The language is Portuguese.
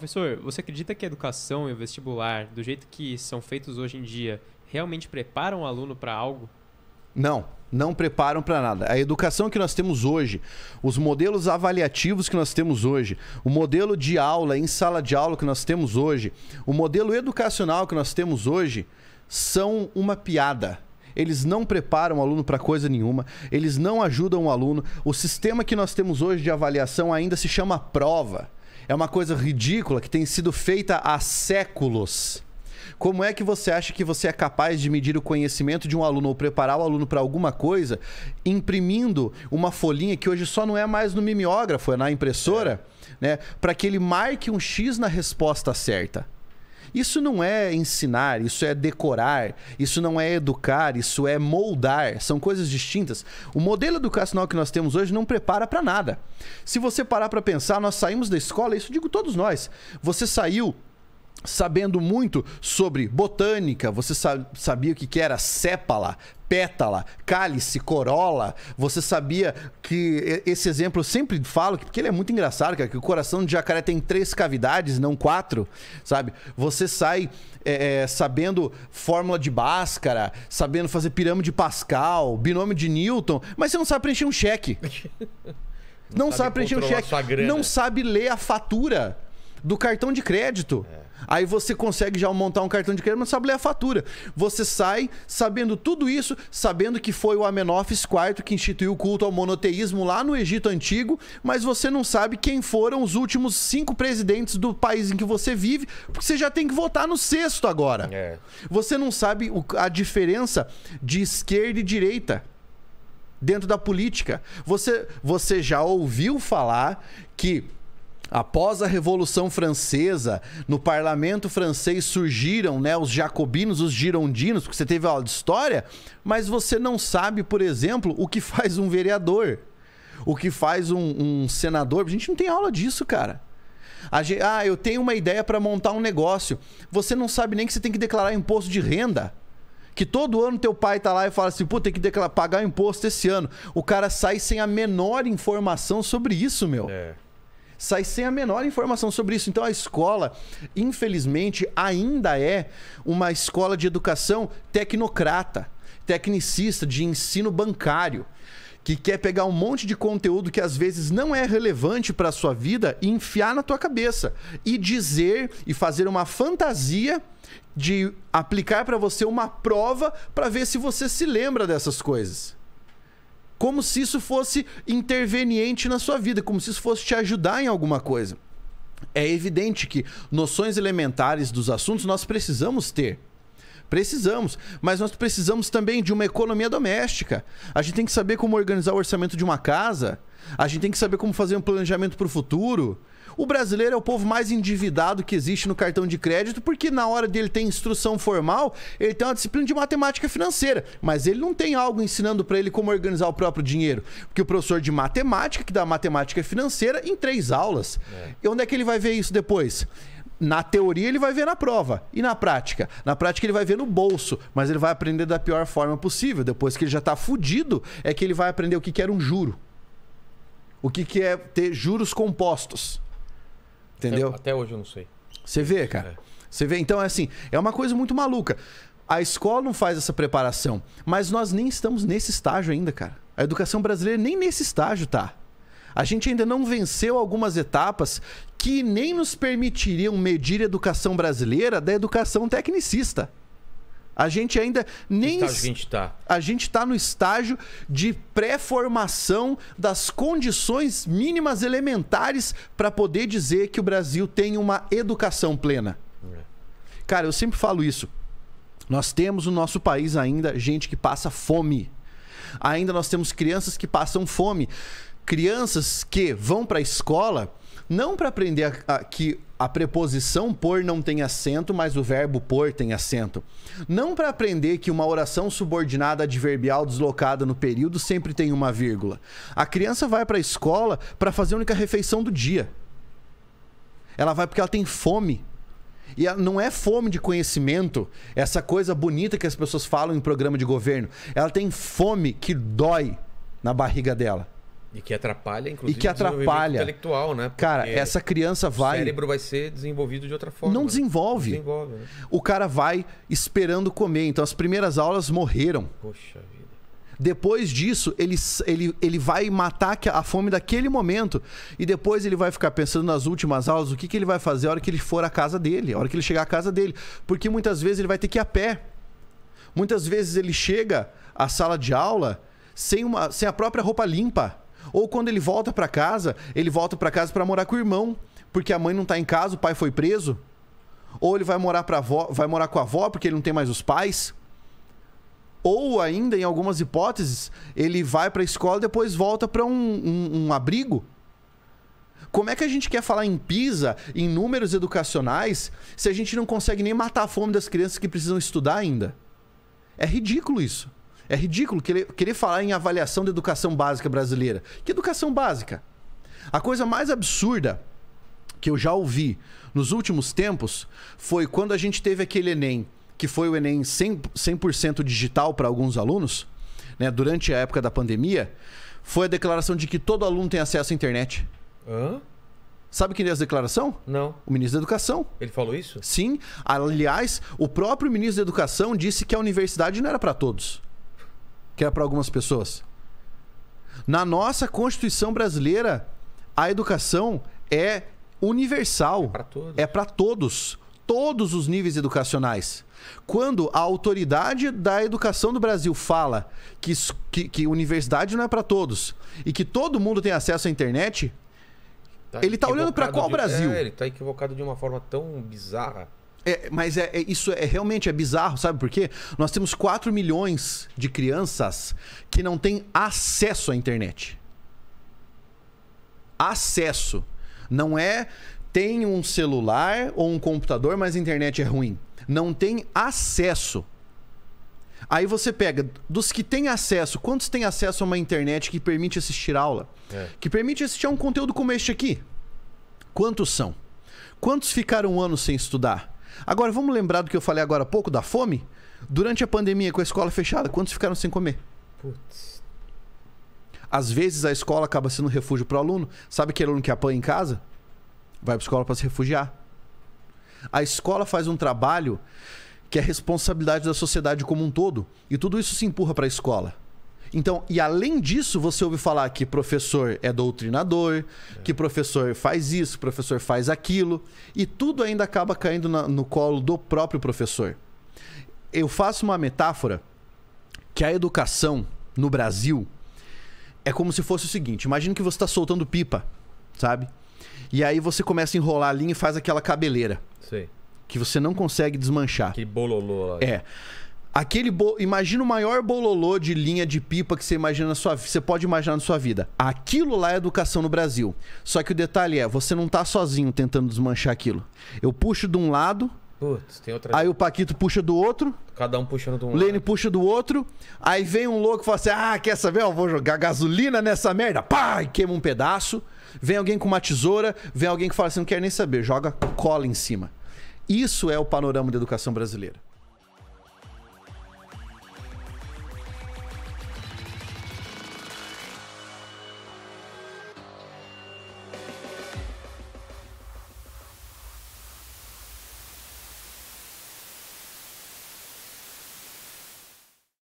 Professor, você acredita que a educação e o vestibular, do jeito que são feitos hoje em dia, realmente preparam o aluno para algo? Não preparam para nada. A educação que nós temos hoje, os modelos avaliativos que nós temos hoje, o modelo de aula em sala de aula que nós temos hoje, o modelo educacional que nós temos hoje, são uma piada. Eles não preparam o aluno para coisa nenhuma, eles não ajudam o aluno. O sistema que nós temos hoje de avaliação ainda se chama prova. É uma coisa ridícula que tem sido feita há séculos. Como é que você acha que você é capaz de medir o conhecimento de um aluno ou preparar o aluno para alguma coisa imprimindo uma folhinha que hoje só não é mais no mimeógrafo, é na impressora, né, para que ele marque um X na resposta certa? Isso não é ensinar, isso é decorar, isso não é educar, isso é moldar, são coisas distintas. O modelo educacional que nós temos hoje não prepara para nada. Se você parar para pensar, nós saímos da escola, isso digo todos nós, você saiu sabendo muito sobre botânica, você sabia o que era sépala, pétala, cálice, corola, você sabia que, esse exemplo eu sempre falo, porque ele é muito engraçado, cara, que o coração de jacaré tem 3 cavidades, não 4, sabe? Você sai sabendo fórmula de Bhaskara, sabendo fazer pirâmide de Pascal, binômio de Newton, mas você não sabe preencher um cheque. Não sabe preencher um cheque, não sabe ler a fatura do cartão de crédito. Aí você consegue já montar um cartão de crédito, mas não sabe ler a fatura. Você sai sabendo tudo isso, sabendo que foi o Amenófis IV que instituiu o culto ao monoteísmo lá no Egito Antigo, mas você não sabe quem foram os últimos 5 presidentes do país em que você vive, porque você já tem que votar no 6º agora. Você não sabe a diferença de esquerda e direita dentro da política. Você já ouviu falar que após a Revolução Francesa, no parlamento francês surgiram, né, os jacobinos, os girondinos, porque você teve aula de história, mas você não sabe, por exemplo, o que faz um vereador, o que faz um senador. A gente não tem aula disso, cara. Eu tenho uma ideia para montar um negócio. Você não sabe nem que você tem que declarar imposto de renda. Que todo ano teu pai tá lá e fala assim, pô, tem que pagar imposto esse ano. O cara sai sem a menor informação sobre isso, meu. Sai sem a menor informação sobre isso. Então a escola, infelizmente, ainda é uma escola de educação tecnocrata, tecnicista, de ensino bancário, que quer pegar um monte de conteúdo que às vezes não é relevante para a sua vida e enfiar na tua cabeça. E dizer e fazer uma fantasia de aplicar para você uma prova para ver se você se lembra dessas coisas. Como se isso fosse interveniente na sua vida, como se isso fosse te ajudar em alguma coisa. É evidente que noções elementares dos assuntos nós precisamos ter. Precisamos, mas nós precisamos também de uma economia doméstica. A gente tem que saber como organizar o orçamento de uma casa, a gente tem que saber como fazer um planejamento para o futuro. O brasileiro é o povo mais endividado que existe no cartão de crédito, porque na hora dele ter instrução formal, ele tem uma disciplina de matemática financeira, mas ele não tem algo ensinando para ele como organizar o próprio dinheiro, porque o professor de matemática, que dá matemática financeira, em 3 aulas. E onde é que ele vai ver isso depois? Na teoria ele vai ver na prova. E na prática? Na prática ele vai ver no bolso, mas ele vai aprender da pior forma possível. Depois que ele já está fudido, é que ele vai aprender o que era um juro. O que é ter juros compostos. Entendeu? Até hoje eu não sei. Você vê, cara. Você vê? Então, é assim, é uma coisa muito maluca. A escola não faz essa preparação, mas nós nem estamos nesse estágio ainda, cara. A educação brasileira nem nesse estágio tá. A gente ainda não venceu algumas etapas que nem nos permitiriam medir a educação brasileira da educação tecnicista. A gente ainda nem... A gente está no estágio de pré-formação das condições mínimas elementares para poder dizer que o Brasil tem uma educação plena. Cara, eu sempre falo isso. Nós temos no nosso país ainda gente que passa fome. Ainda nós temos crianças que passam fome. Crianças que vão para a escola não para aprender que a preposição por não tem acento, mas o verbo por tem acento. Não para aprender que uma oração subordinada adverbial deslocada no período sempre tem uma vírgula. A criança vai para a escola para fazer a única refeição do dia. Ela vai porque ela tem fome. E não é fome de conhecimento, essa coisa bonita que as pessoas falam em programa de governo. Ela tem fome que dói na barriga dela. E que atrapalha, inclusive, e que o desenvolvimento atrapalha. intelectual, né? Cara, essa criança vai... O cérebro vai ser desenvolvido de outra forma. Não desenvolve. Não desenvolve, né? O cara vai esperando comer. Então, as primeiras aulas morreram. Poxa vida. Depois disso, ele vai matar a fome daquele momento. E depois ele vai ficar pensando nas últimas aulas, o que ele vai fazer a hora que ele for à casa dele, a hora que ele chegar à casa dele. Porque muitas vezes ele vai ter que ir a pé. Muitas vezes ele chega à sala de aula sem a própria roupa limpa. Ou quando ele volta para casa para morar com o irmão, porque a mãe não tá em casa, o pai foi preso. Ou ele vai morar com a avó porque ele não tem mais os pais. Ou ainda, em algumas hipóteses, ele vai para a escola e depois volta para um abrigo. Como é que a gente quer falar em PISA, em números educacionais, se a gente não consegue nem matar a fome das crianças que precisam estudar ainda? É ridículo isso. É ridículo querer falar em avaliação da educação básica brasileira. Que educação básica? A coisa mais absurda que eu já ouvi nos últimos tempos foi quando a gente teve aquele Enem, que foi o Enem 100% digital para alguns alunos, né, durante a época da pandemia, foi a declaração de que todo aluno tem acesso à internet. Hã? Sabe quem deu essa declaração? Não. O ministro da Educação. Ele falou isso? Sim. Aliás, o próprio ministro da Educação disse que a universidade não era para todos, que era para algumas pessoas. Na nossa Constituição brasileira, a educação é universal. É para todos. É para todos. Todos os níveis educacionais. Quando a autoridade da educação do Brasil fala que universidade não é para todos e que todo mundo tem acesso à internet, ele tá olhando para qual Brasil? Ele tá equivocado de uma forma tão bizarra. Mas isso realmente é bizarro, sabe por quê? Nós temos 4 milhões de crianças que não têm acesso à internet. Acesso. Não é tem um celular ou um computador, mas a internet é ruim. Não tem acesso. Aí você pega, dos que têm acesso, quantos têm acesso a uma internet que permite assistir aula? Que permite assistir a um conteúdo como este aqui? Quantos são? Quantos ficaram um ano sem estudar? Agora, vamos lembrar do que eu falei agora há pouco, da fome? Durante a pandemia, com a escola fechada, quantos ficaram sem comer? Putz. Às vezes a escola acaba sendo um refúgio para o aluno. Sabe aquele aluno que apanha em casa? Vai para a escola para se refugiar. A escola faz um trabalho que é responsabilidade da sociedade como um todo. E tudo isso se empurra para a escola. Então, e além disso, você ouve falar que professor é doutrinador, que professor faz isso, professor faz aquilo. E tudo ainda acaba caindo no colo do próprio professor. Eu faço uma metáfora que a educação no Brasil é como se fosse o seguinte. Imagina que você está soltando pipa, sabe? E aí você começa a enrolar a linha e faz aquela cabeleira. Sei. Que você não consegue desmanchar. Aquele bololô lá. Imagina o maior bololô de linha de pipa que você pode imaginar na sua vida. Aquilo lá é educação no Brasil. Só que o detalhe é, você não tá sozinho tentando desmanchar aquilo. Eu puxo de um lado, Putz, tem outra... aí o Paquito puxa do outro, cada um puxando de um o Lene lado. puxa do outro, aí vem um louco e fala assim, quer saber? Eu vou jogar gasolina nessa merda. Pá! E queima um pedaço. Vem alguém com uma tesoura, vem alguém que fala assim, não quer nem saber, joga cola em cima. Isso é o panorama da educação brasileira.